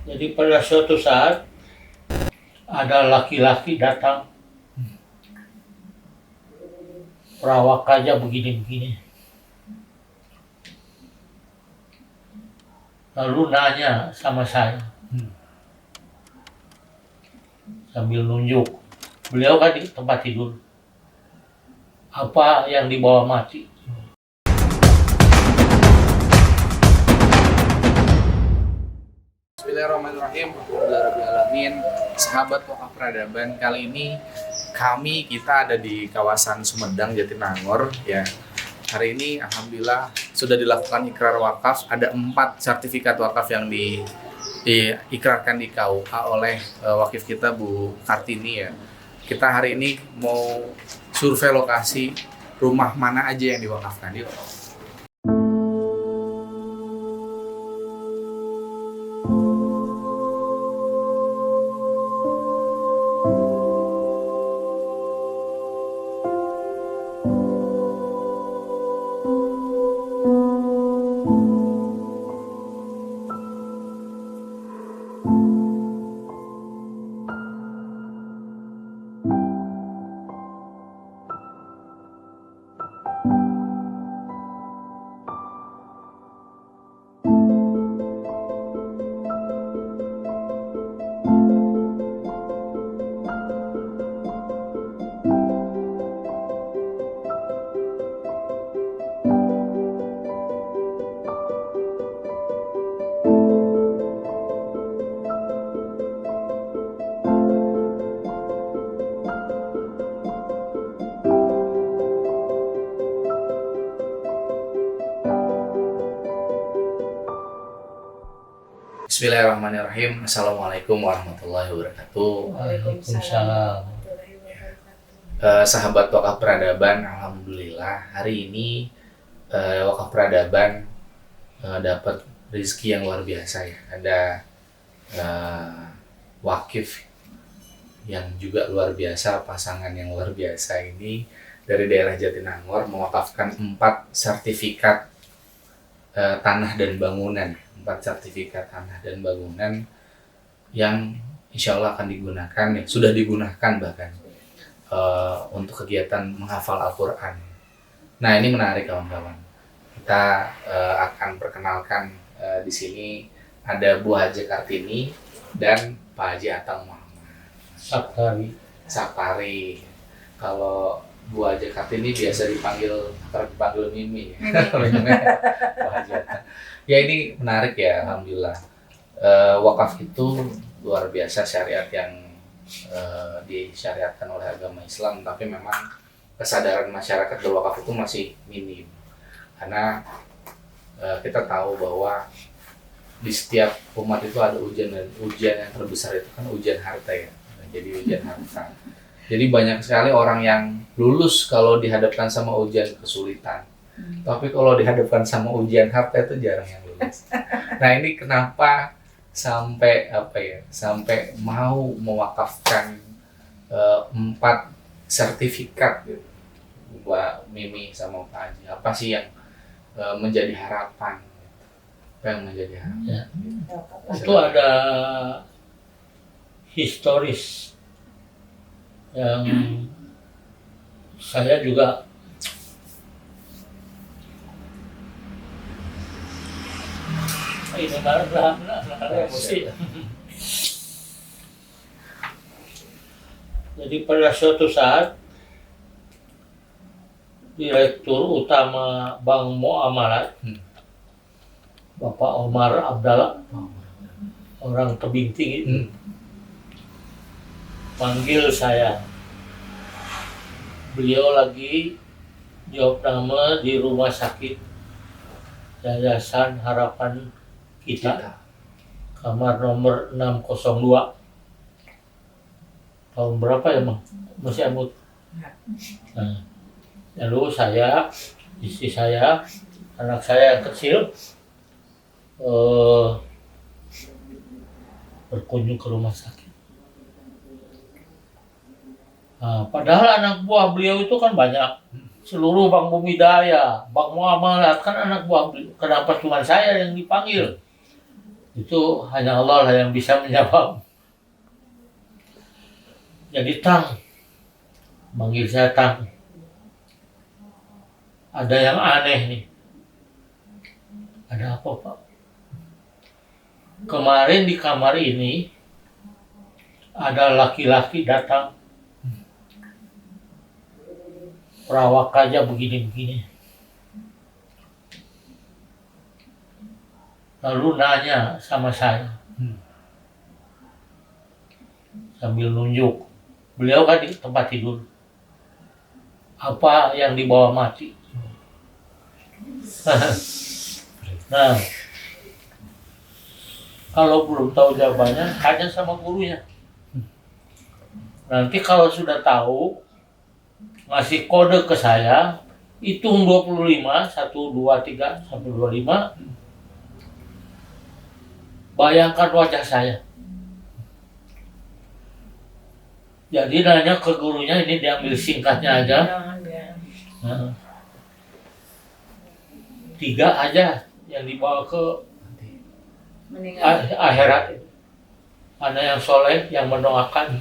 Jadi pada suatu saat ada laki-laki datang, perawak aja begini-begini. Lalu nanya sama saya, sambil nunjuk. Beliau kan di tempat tidur. Apa yang dibawa mati? Bismillahirrahmanirrahim. Alhamdulillahirrahmanirrahim. Sahabat Wakaf Peradaban, kali ini kita ada di kawasan Sumedang, Jatinangor ya. Hari ini alhamdulillah sudah dilakukan ikrar wakaf. Ada 4 sertifikat wakaf yang diikrarkan di KUA oleh wakif kita Bu Kartini ya. Kita hari ini mau survei lokasi rumah mana aja yang diwakafkan. Yuk. Bismillahirrahmanirrahim. Assalamualaikum warahmatullahi wabarakatuh. Waalaikumsalam. Sahabat Wakaf Peradaban, alhamdulillah hari ini Wakaf Peradaban dapat rezeki yang luar biasa ya. Ada wakif yang juga luar biasa, pasangan yang luar biasa ini dari daerah Jatinangor mewakafkan 4 sertifikat tanah dan bangunan. 4 sertifikat tanah dan bangunan yang insya Allah akan digunakan, ya, sudah digunakan bahkan untuk kegiatan menghafal Al-Quran. Nah ini menarik kawan-kawan. Kita akan perkenalkan di sini ada Bu Haji Kartini dan Pak Haji Atang Muhammad Sapari. Kalau Bu Haji Kartini biasa dipanggil Mimi. Bu Haji Atang. Ya ini menarik ya, alhamdulillah. Wakaf itu luar biasa, syariat yang disyariatkan oleh agama Islam, tapi memang kesadaran masyarakat berwakaf itu masih minim. Karena kita tahu bahwa di setiap umat itu ada ujian, dan ujian yang terbesar itu kan ujian harta ya. Jadi ujian harta. Jadi banyak sekali orang yang lulus kalau dihadapkan sama ujian kesulitan. Tapi kalau dihadapkan sama ujian harta itu jarang yang lulus. Nah ini kenapa sampai sampai mau mewakafkan 4 sertifikat gitu, Mbak Mimi sama Pak Haji. Apa sih yang menjadi harapan? Apa yang menjadi harapan? Ya. Itu ada historis yang saya juga ini emosi. Jadi pada suatu saat Direktur Utama Bank Muamalat Bapak Omar Abdallah, orang tebing tinggi, panggil saya. Beliau lagi jawab nama di rumah sakit Yayasan Harapan Kita, kamar nomor 602. Tahun berapa ya, Bang? Masih amut. Nah, lalu saya, istri saya, anak saya yang kecil berkunjung ke rumah sakit. Nah, padahal anak buah beliau itu kan banyak. Seluruh Bank Bumi Daya, Bank Muamalat, kan anak buah beliau. Kenapa cuma saya yang dipanggil? Itu hanya Allah lah yang bisa menjawab. Jadi Tang, manggil saya Tang. Ada yang aneh nih. Ada apa, Pak? Kemarin di kamar ini ada laki-laki datang. Perawak aja begini-begini. Lalu nanya sama saya. Sambil nunjuk. Beliau kan di tempat tidur. Apa yang dibawa mati? Nah, kalau belum tahu jawabannya, tanya sama gurunya. Nanti kalau sudah tahu, ngasih kode ke saya, hitung 25, 1, 2, 3, sampai 25. Bayangkan wajah saya. Jadi nanya ke gurunya, ini diambil singkatnya aja. Nah, 3 aja yang dibawa ke akhirat. Ada yang soleh, yang mendoakan,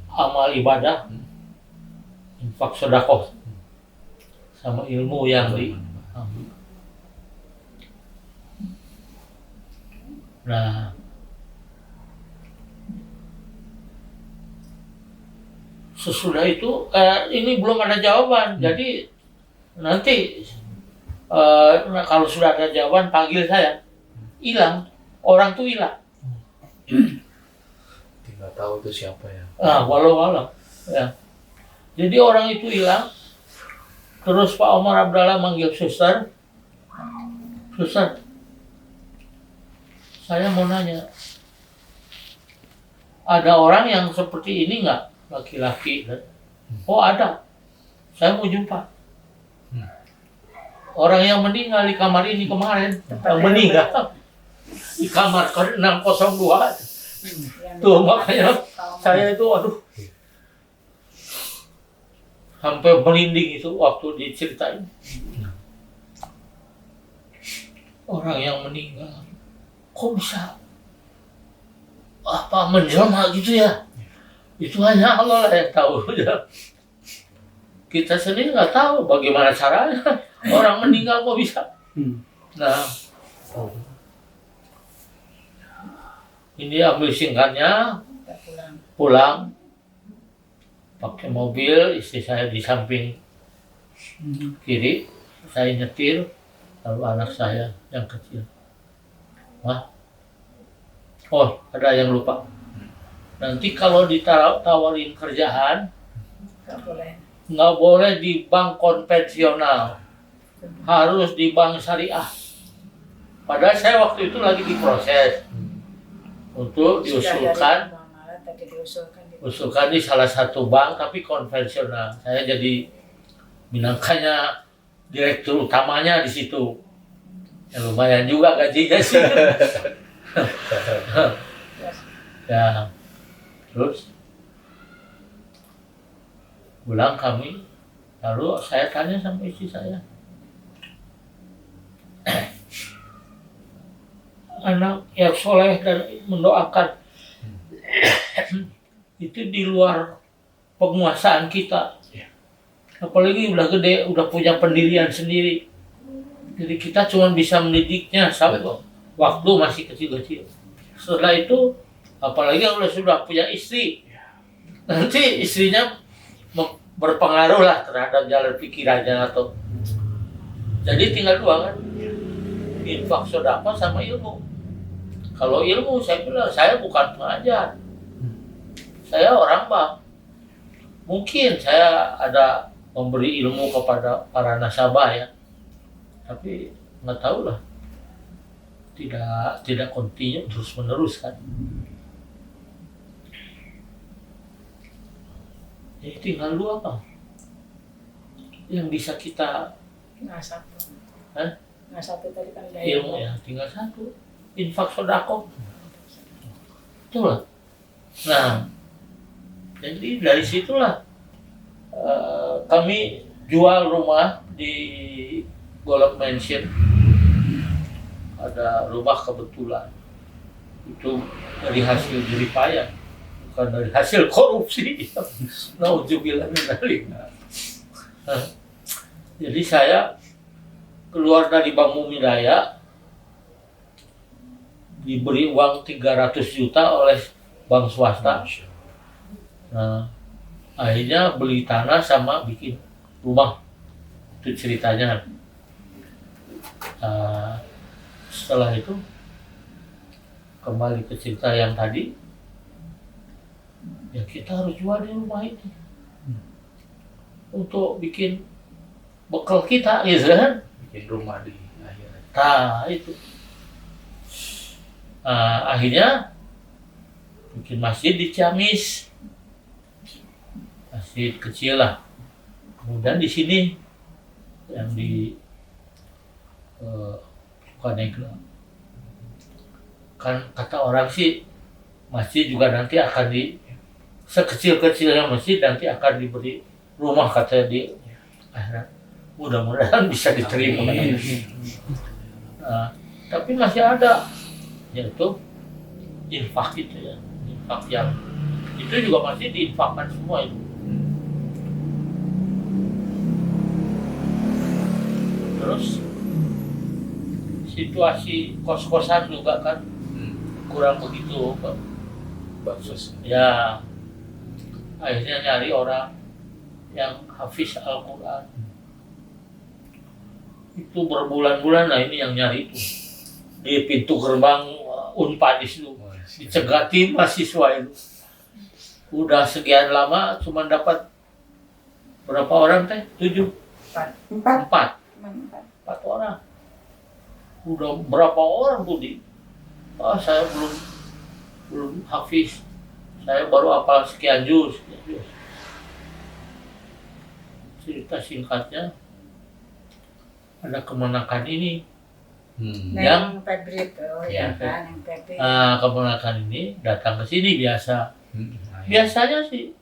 amal ibadah, infak sedekah, sama ilmu yang diambil. Nah, sesudah itu ini belum ada jawaban. Jadi nanti kalau sudah ada jawaban panggil saya. Hilang, orang tuh hilang. Tidak tahu itu siapa ya. Walau ya. Jadi orang itu hilang. Terus Pak Omar Abdallah manggil suster. Suster, saya mau nanya, ada orang yang seperti ini nggak, laki-laki? Oh ada, saya mau jumpa. Orang yang meninggal di kamar ini kemarin, yang meninggal di kamar 602. Tuh makanya saya itu sampai merinding itu waktu diceritain. Orang yang meninggal, kok bisa menjelma gitu ya? Itu hanya Allah lah yang tahu ya. Kita sendiri nggak tahu bagaimana caranya orang meninggal kok bisa. Nah, ini ambil singkatnya, pulang pakai mobil, istri saya di samping kiri, saya nyetir, lalu anak saya yang kecil. Ada yang lupa. Nanti kalau ditawarin kerjaan, nggak boleh di bank konvensional, harus di bank syariah. Padahal saya waktu itu lagi diproses untuk diusulkan di salah satu bank tapi konvensional. Saya jadi minangkanya direktur utamanya di situ. Ya, lumayan juga gajinya sih. Ya, terus pulang kami, lalu saya tanya sama istri saya, anak yang soleh dan mendoakan itu di luar penguasaan kita. Apalagi udah gede, udah punya pendirian sendiri. Jadi kita cuma bisa mendidiknya sampai waktu masih kecil-kecil. Setelah itu, apalagi kalau sudah punya istri, nanti istrinya berpengaruh lah terhadap jalan pikirannya atau. Jadi tinggal 2 kan, infak sedekah sama ilmu. Kalau ilmu saya bilang saya bukan pengajar, saya orang bank. Mungkin saya ada memberi ilmu kepada para nasabah ya, tapi nggak tahu lah, tidak kontinu terus menerus kan. Jadi tinggal 2 apa yang bisa kita Nggak satu tadi kan ilmu ya, tinggal 1, infak sedekah. Itulah. Nah, jadi dari situlah kami jual rumah di Golok Mansion ada rumah kebetulan. Itu dari hasil jerih payah, bukan dari hasil korupsi. Nauzubillah min dzalik. Jadi saya keluar dari Bank Bumi Raya, diberi uang 300 juta oleh bank swasta. Nah, akhirnya beli tanah sama bikin rumah. Itu ceritanya. Setelah itu kembali ke cerita yang tadi, ya kita harus jual di rumah ini untuk bikin bekal kita, gitu kan? Bikin rumah di akhirat. Nah itu, akhirnya bikin masjid di Ciamis, masjid kecil lah. Kemudian di sini yang di Sukanegara, kan kata orang sih masjid juga nanti akan sekecil-kecilnya masjid nanti akan diberi rumah, katanya di akhirat. Mudah-mudahan bisa diterima. Nah, tapi masih ada, yaitu infak itu ya, infak yang itu juga masih diinfakkan semua itu. Terus situasi kos-kosan juga kan kurang begitu Bagus. ya, akhirnya nyari orang yang hafiz Al-Quran. Itu berbulan-bulan lah ini yang nyari itu di pintu gerbang Unpad itu, dicegati mahasiswa itu. Udah sekian lama cuma dapat berapa orang teh? 4 orang. Udah berapa orang tuh saya belum hafiz, saya baru hafal sekian juz. Cerita singkatnya, ada kemenakan ini yang Febri itu, ya, kan, yang Febri. kemenakan ini datang ke sini biasanya sih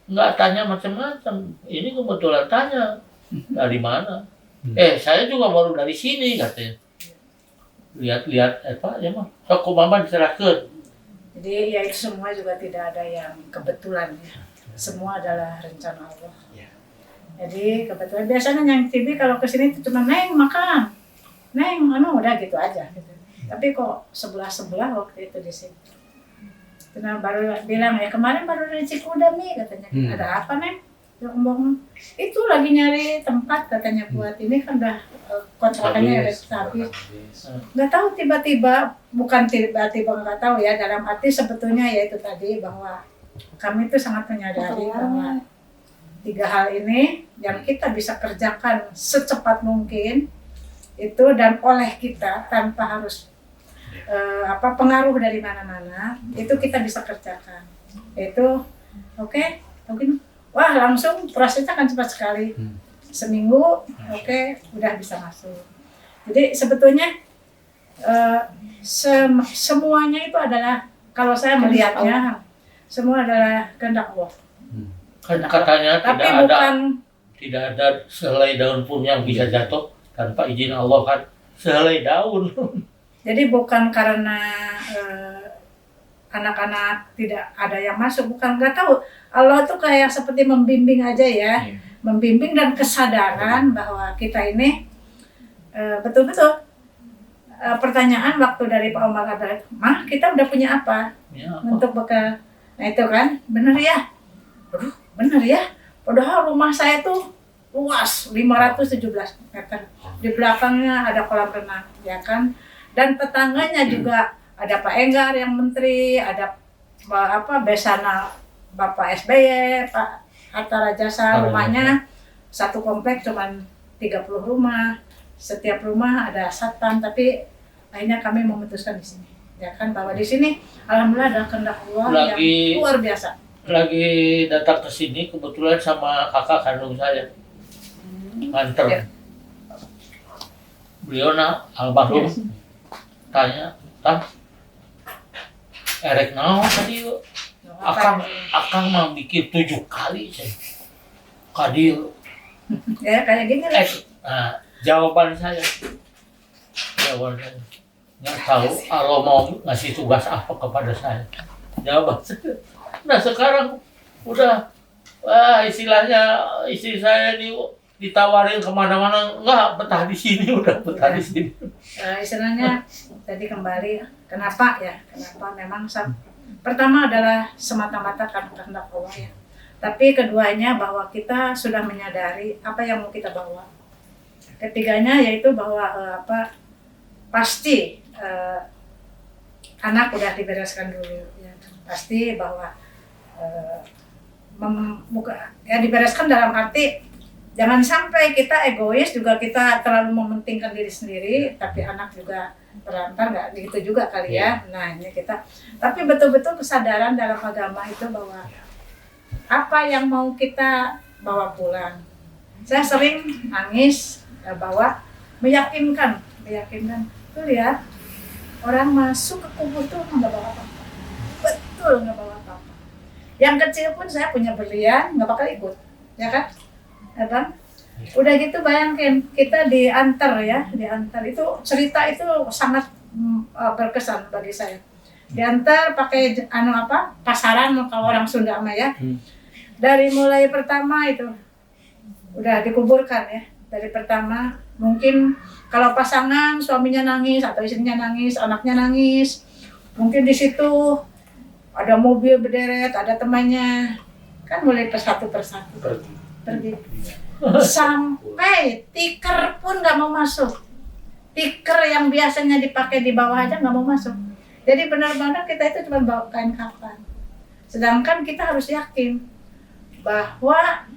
nggak tanya macam-macam. Ini kebetulan tanya dari mana. Saya juga baru dari sini, katanya. Lihat-lihat apa ya mah, sok mama diserahkan. Jadi ya itu semua juga tidak ada yang kebetulan ya. Semua adalah rencana Allah. Jadi kebetulan biasanya yang TV kalau kesini itu cuma neng makan, neng udah gitu aja gitu. Tapi kok sebelah waktu itu di sini. Karena baru bilang ya kemarin baru dari Cikudami katanya. Ada apa neng? Ya ngomong itu lagi nyari tempat katanya buat ini kan udah kontrakannya udah habis. Nggak tahu tiba-tiba, bukan tiba-tiba nggak tahu ya, dalam arti sebetulnya ya itu tadi bahwa kami itu sangat menyadari bahwa 3 hal ini yang kita bisa kerjakan secepat mungkin itu dan oleh kita tanpa harus pengaruh dari mana-mana, itu kita bisa kerjakan. Itu oke. Wah langsung prosesnya kan cepat sekali, seminggu udah bisa masuk. Jadi sebetulnya semuanya itu adalah, kalau saya melihatnya semua adalah kehendak Allah. Kan katanya Tapi tidak ada sehelai daun pun yang bisa jatuh tanpa izin Allah, kan sehelai daun. Jadi bukan karena anak-anak tidak ada yang masuk, bukan, nggak tahu. Allah tuh kayak seperti membimbing aja ya, membimbing dan kesadaran bahwa kita ini betul-betul pertanyaan waktu dari Pak Omar adalah, Mah kita udah punya apa untuk bekal? Nah itu kan, bener ya? Aduh, bener ya? Padahal rumah saya tuh luas 517 meter. Di belakangnya ada kolam renang, ya kan? Dan tetangganya juga ada Pak Enggar yang menteri, ada Besana Bapak SBY, Pak Hatta Rajasa, rumahnya satu komplek cuman 30 rumah. Setiap rumah ada satpam, tapi akhirnya kami memutuskan di sini. Ya kan, bahwa di sini alhamdulillah ada kehendak Allah yang luar biasa. Lagi datang ke sini kebetulan sama kakak kandung saya. Nganter. Beliau almarhum tanya, "Tang, erek naon tadi yuk?" Akang mah bikin 7 kali saya. Kadil. Ya kayak gini lah. Jawaban saya, jawabannya. Nggak tahu Allah mau ngasih tugas apa kepada saya. Jawab. Nah sekarang udah, istilahnya istri saya ini ditawarin kemana-mana, nggak betah di sini, udah betah di sini. Istilahnya tadi kembali kenapa memang pertama adalah semata-mata karena kehendak Allah ya. Tapi keduanya bahwa kita sudah menyadari apa yang mau kita bawa. Ketiganya yaitu bahwa pasti anak udah dibereskan dulu ya. Pasti bahwa dibereskan dalam arti jangan sampai kita egois juga, kita terlalu mementingkan diri sendiri tapi anak juga terlantar, nggak gitu juga kali ya. Nah ini kita tapi betul-betul kesadaran dalam agama itu bahwa apa yang mau kita bawa pulang. Saya sering nangis bahwa meyakinkan tuh lihat orang masuk ke kubur tuh nggak bawa apa-apa, betul nggak bawa apa-apa. Yang kecil pun saya punya berlian nggak bakal ikut, ya kan? Udah gitu bayangin kita diantar itu cerita itu sangat berkesan bagi saya. Diantar pakai pasaran kalau orang Sunda mah ya. Dari mulai pertama itu udah dikuburkan ya. Dari pertama mungkin kalau pasangan suaminya nangis atau istrinya nangis, anaknya nangis. Mungkin di situ ada mobil berderet, ada temannya. Kan mulai persatu pergi. Sampai tikar pun nggak mau masuk. Tikar yang biasanya dipakai di bawah aja nggak mau masuk. Jadi benar-benar kita itu cuma bawa kain kafan. Sedangkan kita harus yakin bahwa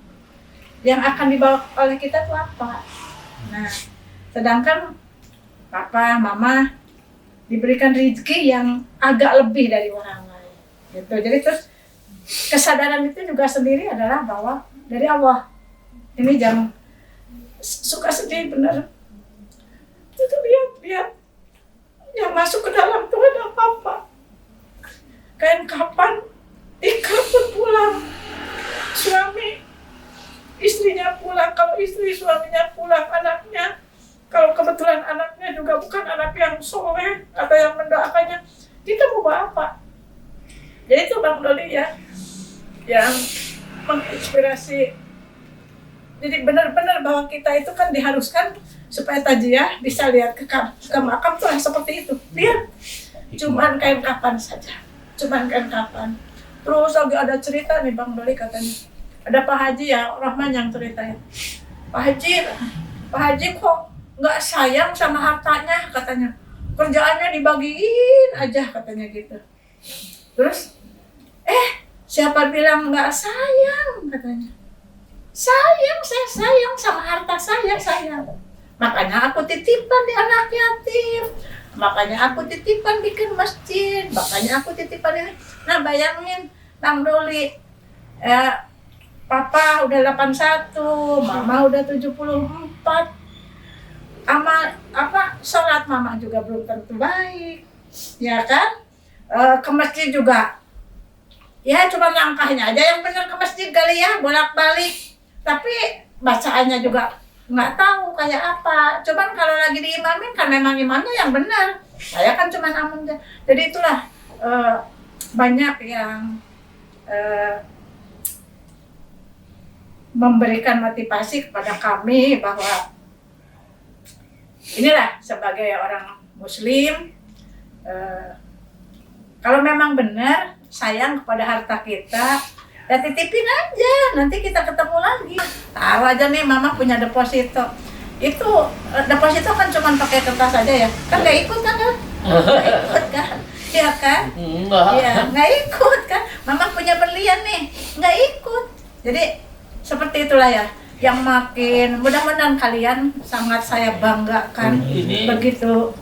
yang akan dibawa oleh kita itu apa. Nah, sedangkan papa, mama diberikan rezeki yang agak lebih dari orang lain. Gitu. Jadi terus kesadaran itu juga sendiri adalah bahwa dari Allah. Ini jangan suka sedih bener. Itu lihat yang masuk ke dalam itu ada apa? Kain kapan, tikar pun pulang. Suami, istrinya pulang. Kalau istri suaminya pulang, anaknya. Kalau kebetulan anaknya juga bukan anak yang soleh atau yang mendoakannya, kita mau bawa apa? Jadi itu Bang Doli ya, yang menginspirasi. Jadi benar-benar bahwa kita itu kan diharuskan supaya tajiah bisa lihat ke makam tuh yang seperti itu. Lihat, cuman kain kapan saja, cuman kain kapan. Terus lagi ada cerita nih Bang Doli katanya, ada Pak Haji ya, Rahman yang ceritain. Pak Haji kok nggak sayang sama hartanya katanya, kerjaannya dibagiin aja katanya gitu. Terus, siapa bilang nggak sayang katanya? Sayang, saya sayang sama harta saya. Makanya aku titipan di anak yatim. Makanya aku titipan bikin masjid. Makanya aku titipan ini. Nah bayangin Bang Doli, Papa udah 81, Mama udah 74. Sholat Mama juga belum tentu baik, ya kan? Ke masjid juga, ya cuma langkahnya aja yang benar ke masjid kali ya, bolak-balik. Tapi bacaannya juga nggak tahu kayak apa. Cuman kalau lagi diimamin kan memang imamnya yang benar. Saya kan cuma amun. Jadi itulah banyak yang memberikan motivasi kepada kami bahwa inilah sebagai orang Muslim, kalau memang benar sayang kepada harta kita, ya titipin aja, nanti kita ketemu lagi. Tahu aja nih Mama punya deposito. Itu deposito kan cuma pakai kertas aja ya. Kan nggak ikut kan? Nggak ikut kan? Iya kan? Enggak. Iya, nggak ikut kan? Mama punya berlian nih, nggak ikut. Jadi seperti itulah ya. Yang makin mudah-mudahan kalian sangat saya banggakan. Ini begitu.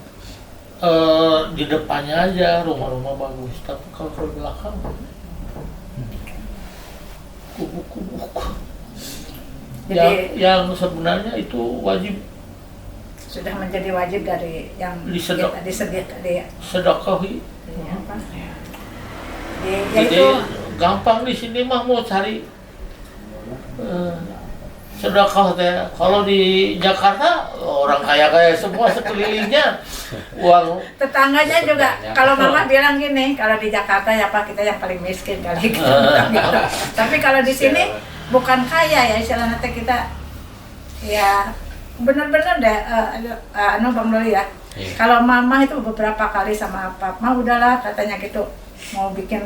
Di depannya aja rumah-rumah bagus, tapi kalau ke belakang kubu-kubu. Jadi, yang sebenarnya itu wajib, sudah menjadi wajib dari yang disediakan. sedekahi. Jadi Yaitu gampang di sini mah mau cari sedekah teh. Kalau di Jakarta orang kaya semua sekelilingnya uang. Tetangganya juga, Banyak. kalau mama bilang gini, kalau di Jakarta ya Pak kita yang paling miskin kali gitu. Tapi kalau di sini bukan kaya ya istilahnya teh kita ya benar-benar deh Bang Doli ya. Iya. Kalau mama itu beberapa kali sama papa, udahlah katanya gitu mau bikin.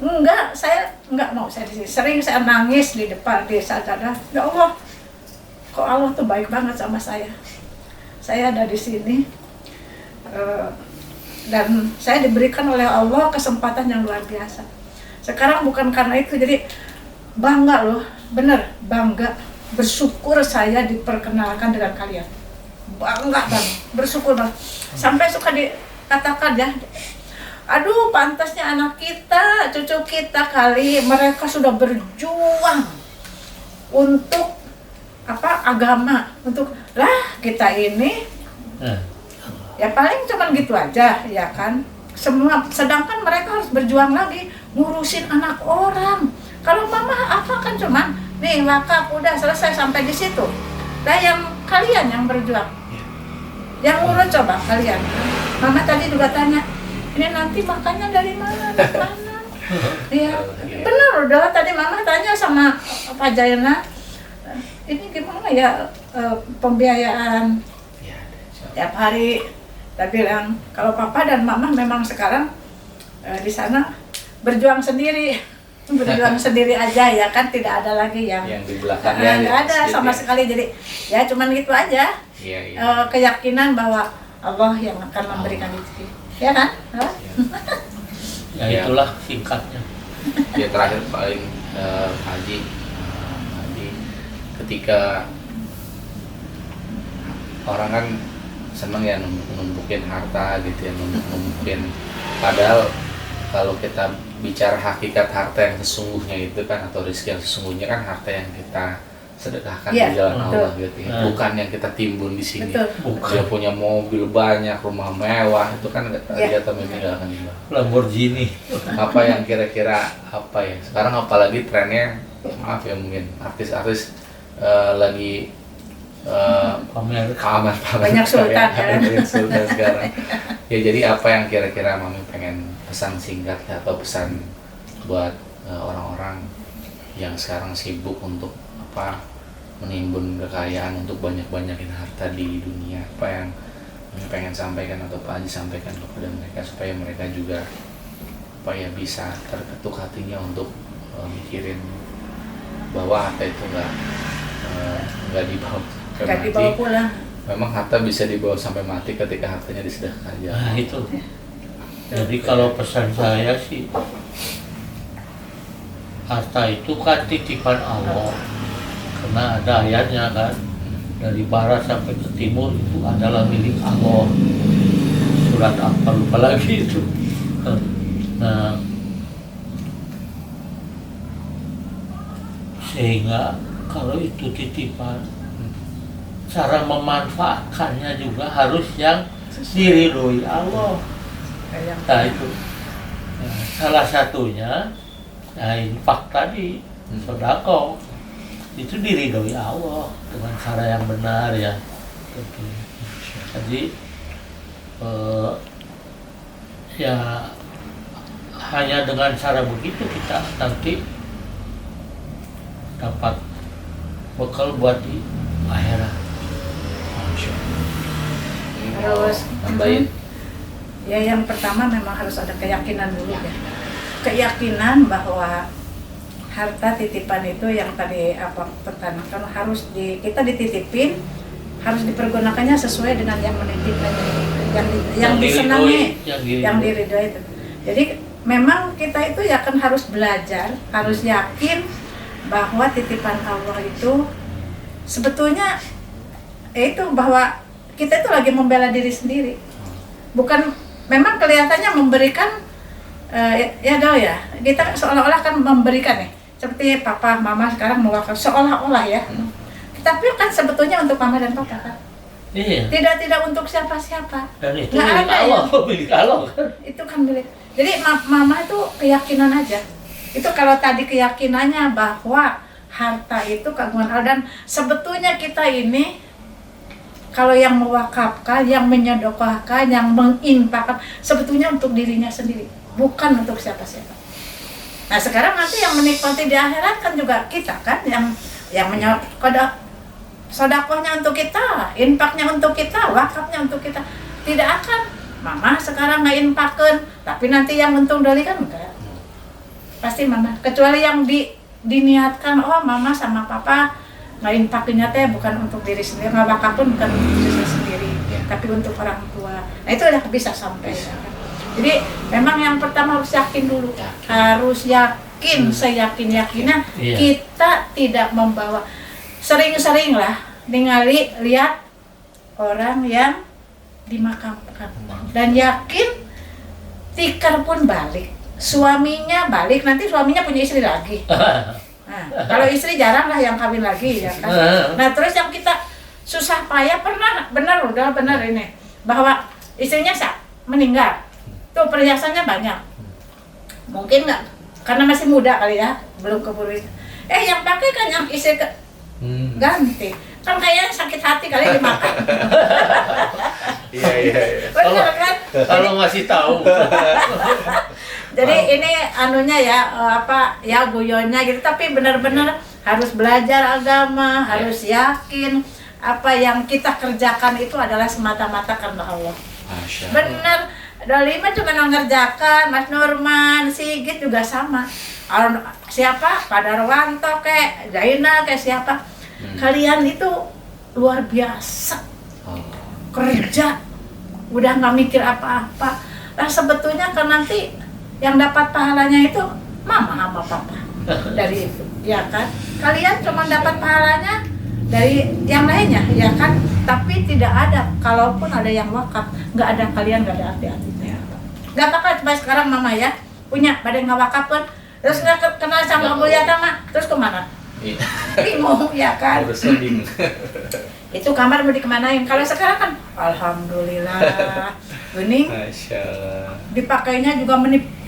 Enggak, saya enggak mau saya di sini. Sering saya nangis di depan di sajadah. Ya Allah, kok Allah tuh baik banget sama saya. Saya ada di sini dan saya diberikan oleh Allah kesempatan yang luar biasa. Sekarang bukan karena itu, jadi bangga loh, bener bangga, bersyukur saya diperkenalkan dengan kalian. Bangga bang, bersyukur bang. Sampai suka dikatakan ya, aduh pantasnya anak kita, cucu kita kali mereka sudah berjuang untuk agama, untuk lah kita ini ya paling cuman gitu aja ya kan. Sedangkan mereka harus berjuang lagi ngurusin anak orang. Kalau mama kan cuman nih wakaf udah selesai sampai di situ. Nah yang kalian yang berjuang, yang ngurus coba kalian. Mama tadi juga tanya, ini nanti makannya dari mana? Iya, benar udah tadi mama tanya sama Pak Jayana, ini gimana ya pembiayaan tiap hari. Dia bilang kalau papa dan mama memang sekarang di sana berjuang sendiri, berjuang sendiri aja ya kan, tidak ada lagi yang di belakangnya nggak ada sama sekali. Jadi ya cuman gitu aja. Keyakinan bahwa Allah yang akan memberikan rezeki. Ya kan? Ya itulah singkatnya. Ya terakhir paling Haji, ketika orang kan seneng ya numpukin harta gitu ya, numpukin, padahal kalau kita bicara hakikat harta yang sesungguhnya itu kan, atau rezeki yang sesungguhnya kan harta yang kita sedekahkan Ya, di jalan betul. Allah gitu ya, bukan yang kita timbun di sini. Betul. Dia punya mobil banyak, rumah mewah, itu kan Ya. dia mimpi nggak akan dibawa. Lamborghini. Apa yang kira-kira apa ya sekarang, apalagi trennya, maaf ya mungkin artis-artis lagi Pamer. pamer Banyak sultan ya. banyak sultan sekarang ya. Jadi apa yang kira-kira Mami pengen pesan singkat ya, atau pesan buat orang-orang yang sekarang sibuk untuk menimbun kekayaan untuk banyak-banyakin harta di dunia, apa yang Mami pengen sampaikan atau Pak Haji sampaikan kepada mereka supaya mereka juga bisa terketuk hatinya untuk mikirin bahwa harta itu nggak dibawa sampai Nggak mati. dibawa pulang. Memang harta bisa dibawa sampai mati ketika hartanya disedekahkan aja. Nah itu. Jadi kalau pesan saya sih, harta itu kan titipan Allah. Karena ada ayatnya kan, dari barat sampai ke timur itu adalah milik Allah. Surat apa lupa lagi itu. Nah, sehingga kalau itu titipan, cara memanfaatkannya juga harus yang diridhoi Allah. Nah itu, nah, salah satunya, nah infak tadi, sedekah itu diridhoi Allah dengan cara yang benar ya. Jadi ya hanya dengan cara begitu kita nanti dapat bekal buat di akhirat. Terus tambahin. ya yang pertama memang harus ada keyakinan dulu ya. Keyakinan bahwa harta titipan itu yang tadi pertanakan harus kita dititipin, harus dipergunakannya sesuai dengan yang menitipkannya, yang disenangi, yang diridhoi itu. Jadi memang kita itu ya kan harus belajar, harus yakin bahwa titipan Allah itu sebetulnya itu bahwa kita itu lagi membela diri sendiri, bukan memang kelihatannya memberikan kita seolah-olah kan memberikan nih, seperti papa mama sekarang mewakaf seolah-olah ya, tapi kan sebetulnya untuk mama dan papa kan. Iya. Tidak untuk siapa-siapa. Dan itu Nggak milik ada Allah, milik Allah kan. Itu kan milik. Jadi mama itu keyakinan aja. Itu kalau tadi keyakinannya bahwa harta itu keagungan Allah, dan sebetulnya kita ini kalau yang mewakafkan, yang menyedekahkan, yang menginfakkan, sebetulnya untuk dirinya sendiri, bukan untuk siapa-siapa. Nah sekarang nanti yang menikmati di akhirat kan juga kita kan, yang sedekahnya untuk kita, infaknya untuk kita, wakafnya untuk kita. Tidak akan mama sekarang nggak infakkan, tapi nanti yang untung dari kan enggak. Pasti mama, kecuali yang diniatkan, oh mama sama papa nggak infakinnya teh bukan untuk diri sendiri, nggak wakaf pun bukan untuk diri sendiri, tapi untuk orang tua. Nah itu udah bisa sampai. Jadi memang yang pertama harus yakin dulu, harus yakin, seyakin-yakinnya kita tidak membawa. Sering-sering lah ningali lihat orang yang dimakamkan dan yakin tikar pun balik, suaminya balik, nanti suaminya punya istri lagi. Nah, kalau istri jarang lah yang kawin lagi ya kan. Nah terus yang kita susah payah pernah benar ini bahwa istrinya meninggal, tuh perhiasannya banyak, mungkin nggak karena masih muda kali ya, belum keburu. Yang pakai kan yang istri ganti, kan kayaknya sakit hati kali dimakan. Iya. Benar kan? Kalau masih tahu. Jadi ini anunya ya guyonnya gitu, tapi benar-benar harus belajar agama, harus yakin apa yang kita kerjakan itu adalah semata-mata karena Allah. Benar, Dolima cuma ngerjakan, Mas Nurman, Sigit juga sama. Siapa? Pak Darwanto kayak Zainal kayak siapa? Kalian itu luar biasa. Kerja, udah nggak mikir apa-apa. Nah sebetulnya kan nanti yang dapat pahalanya itu mama sama papa dari itu, ya kan? Kalian cuma dapat pahalanya dari yang lainnya, ya kan? Tapi tidak ada, kalaupun ada yang wakaf, nggak ada kalian, nggak ada arti-artinya. Nggak apa-apa, coba sekarang mama ya punya, pada nggak wakaf pun, terus nggak kenal sama Abu Yatama, terus kemana? Bingung, ya kan? Harusnya bingung. Itu kamar mau dikemanain? Kalau sekarang kan, alhamdulillah, bening. Masya Allah. Dipakainya juga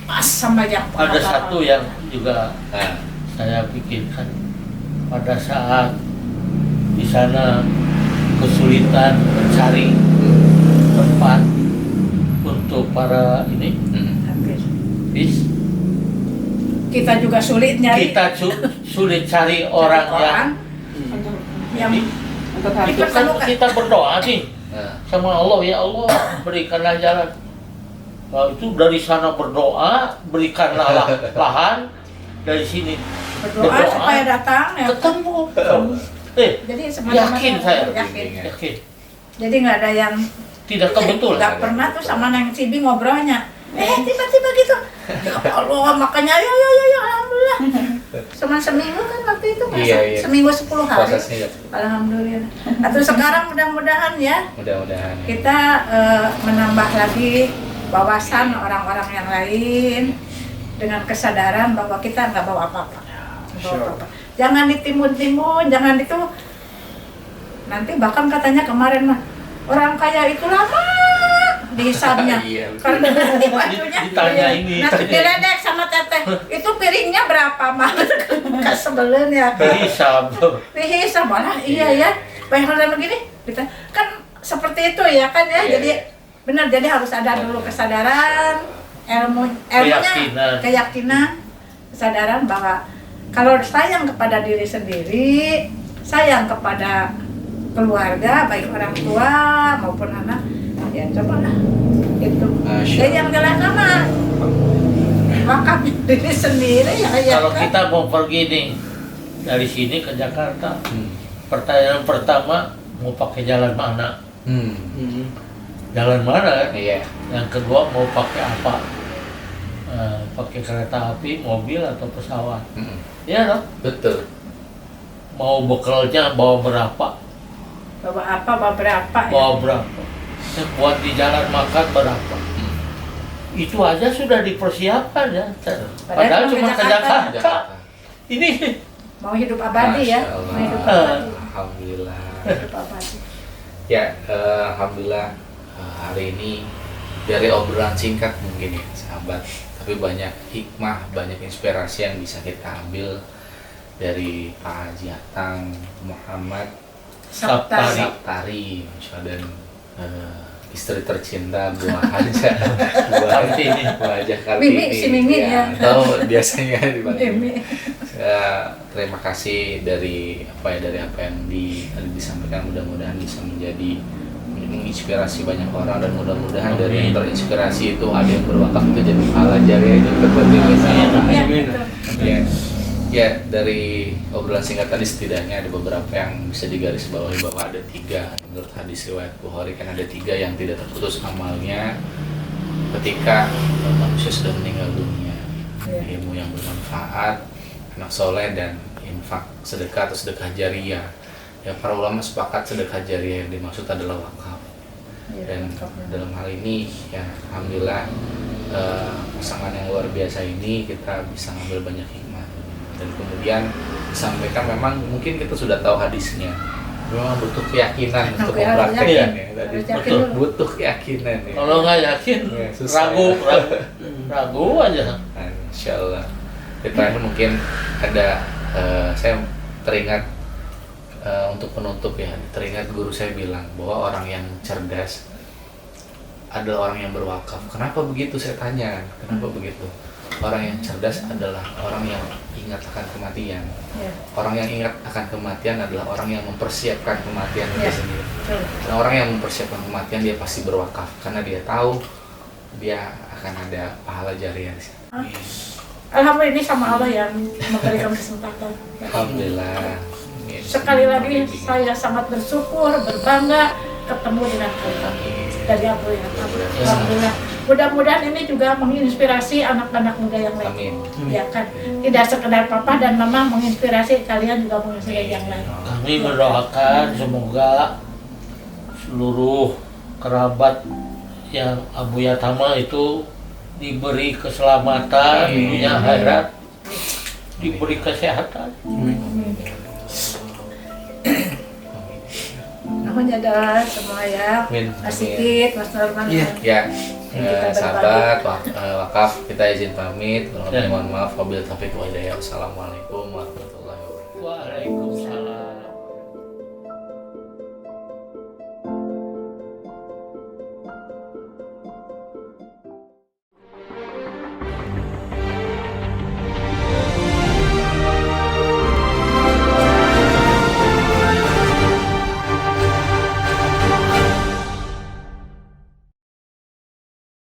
pas sama yang Ada satu yang juga saya pikirkan pada saat di sana kesulitan mencari tempat untuk para ini bis, kita juga sulit nyari. kita sulit cari orang yang itu kan kita berdoa nih sama Allah, ya Allah berikanlah jalan. Nah, itu dari sana berdoa, berikanlah lahan, dari sini berdoa supaya datang ya. ketemu. Jadi Yakin saya, yakin. Jadi nggak ada yang tidak kebetulan. Nggak pernah tuh sama Neng Cibi ngobrolnya. Tiba-tiba gitu. Ya Allah, makanya ya alhamdulillah. Cuma seminggu kan waktu itu masa? Iya. Seminggu 10 hari. Prosesnya. Alhamdulillah. Atau sekarang mudah-mudahan ya. Mudah-mudahan. Kita menambah lagi wawasan orang-orang yang lain dengan kesadaran bahwa kita nggak bawa apa-apa. Jangan ditimbun-timbun, jangan itu. Nanti bahkan katanya kemarin mah orang kaya itu lama dihisabnya. Karena nanti bajunya ditanya ini. nanti diledek sama teteh. Itu piringnya berapa mah? Kesebelen ya. Dihisab malah iya ya. Bayar begini, kita kan seperti itu ya kan ya. Jadi benar, jadi harus ada dulu kesadaran, ilmunya, keyakinan, kesadaran bahwa kalau sayang kepada diri sendiri, sayang kepada keluarga, baik orang tua maupun anak, ya cobalah itu. Jadi yang jelas sama wakaf diri sendiri ya. Kalau kan? Kita mau pergi nih dari sini ke Jakarta, pertanyaan pertama mau pakai jalan mana? Jalan mana? Iya. Yang kedua mau pakai apa? Pakai kereta api, mobil atau pesawat? Iya dong. Betul. Mau bekalnya bawa berapa? Bawa apa? Bawa berapa? Bawa berapa? Buat di jalan makan berapa? Itu aja sudah dipersiapkan ya. Padahal cuma ke Jakarta. Ini mau hidup abadi ya. Mau hidup abadi. Alhamdulillah. Hidup abadi. Ya, alhamdulillah hari ini dari obrolan singkat mungkin ya sahabat, tapi banyak hikmah, banyak inspirasi yang bisa kita ambil dari Pak Haji Atang Muhammad Saptari. Saptari, Masya Allah. Dan istri tercinta buah aja, buah aja Kartini. Mimi, si Mimi ya. Atau biasanya dipanggil. Mimi. Terima kasih dari apa yang tadi disampaikan, mudah-mudahan bisa menginspirasi banyak orang, dan mudah-mudahan dari yang terinspirasi itu ada yang berwakaf itu jadi pahala jariah itu seperti Iya, Amin. betul. ya dari obrolan singkat tadi setidaknya ada beberapa yang bisa digarisbawahi bahwa ada 3 menurut hadis riwayat Bukhari, kan ada 3 yang tidak terputus amalnya ketika manusia sudah meninggal dunia. Iya. Ilmu yang bermanfaat, anak soleh, dan infak sedekah atau sedekah jariah. Ya, para ulama sepakat sedekah jariah yang dimaksud adalah wakaf. Iya, Dan wakaf. dalam hal ini ya alhamdulillah pasangan yang luar biasa ini kita bisa ngambil banyak hikmah. Dan kemudian disampaikan, memang mungkin kita sudah tahu hadisnya, memang butuh keyakinan untuk Oke, harus mempraktekkannya yakin. tadi. Harus yakin Betul. dulu. Butuh keyakinan ya. Kalau nggak yakin, Ya, susah ragu aja. Nah, insya Allah. Di terakhir mungkin ada saya teringat untuk penutup ya, teringat guru saya bilang bahwa orang yang cerdas adalah orang yang berwakaf. Kenapa begitu, saya tanya? Kenapa begitu? Orang yang cerdas adalah orang yang ingat akan kematian. Iya, Orang yang ingat akan kematian adalah orang yang mempersiapkan kematian itu Iya. sendiri. betul. Dan orang yang mempersiapkan kematian dia pasti berwakaf karena dia tahu dia akan ada pahala jariah di sana. Alhamdulillah, ini sama Allah yang memberikan kesempatan. Alhamdulillah. Sekali lagi saya sangat bersyukur, berbangga ketemu dengan kalian dari Abu ya. Alhamdulillah. Mudah-mudahan ini juga menginspirasi anak-anak muda yang lain. Amin. Ya kan, tidak sekedar papa dan mama menginspirasi, kalian juga menginspirasi yang lain. Kami mendoakan semoga seluruh kerabat yang Abu Yatama itu diberi keselamatan dunia akhirat, diberi kesehatan. Namanya adalah semua ya. Amin. Mas Sigit, Mas Norman. Ya, Kita sahabat wakaf, kita izin pamit. Ya. Mohon maaf, wabillahi taufiq wal hidayah. Wassalamualaikum warahmatullahi wabarakatuh.